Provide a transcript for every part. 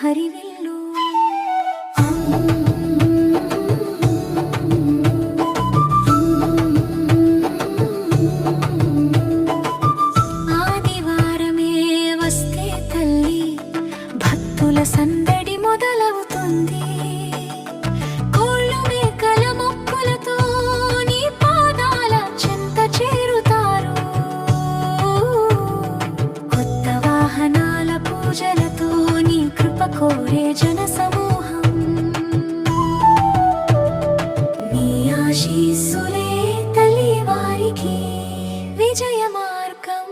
హరివిల్లు. ఆదివారమే వస్తే తల్లి భక్తుల సందడి మొదలవుతుంది. పూజలతో నీ కృప కోరే జన సమూహం, నీ ఆశీస్సులే తల్లి వారికి విజయ మార్గం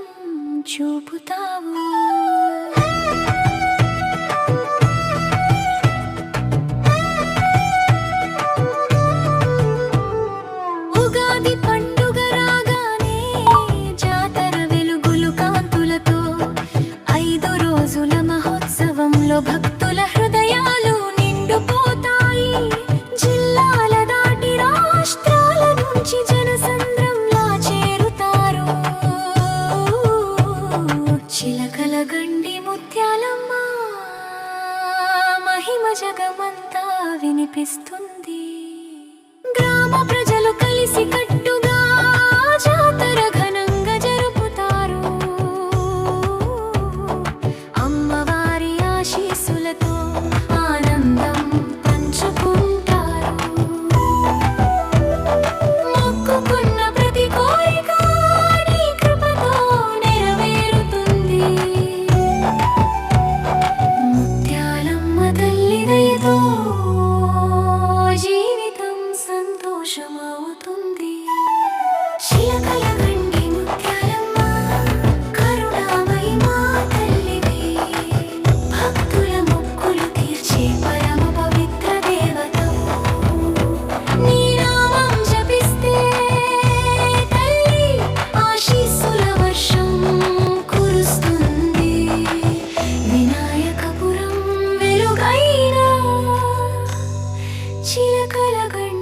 చూపుతావు. ఉగాది పండుగ రాగానే జాతర వెలుగులు కాంతులతో 5 రోజుల మహోత్సవంలో భక్తుల హృదయాలు నిండుపోతాయి. జిల్లాల దాటి రాష్ట్రాల నుంచి జనసంద్రంలా చేరుతారు. చిలకల గండి ముత్యాలమ్మ మహిమ జగమంతా వినిపిస్తుంది. గ్రామ ప్రజలు కలిసి కట్టుగా జాతర ఘనంగా జరుపుతారు. అమ్మవారి ఆశీస్సులతో ఆనందం పంచుకుంటారు. మొక్కుకున్న ప్రతి కోరిక నీ కృపతో నెరవేరుతుంది. ముత్యాలమ్మ తల్లి దయతో జీవితం సంతోషమవుతుంది. చిలకల గండి ముత్యాలమ్మ కరుణామయి మా తల్లివి, భక్తుల మొక్కులు తీర్చే పరమ పవిత్ర దేవతవు. నీ నామం జపిస్తే తల్లి ఆశీస్సుల వర్షం కురుస్తుంది. వినాయకపురం వెలుగైన చిలకల గండి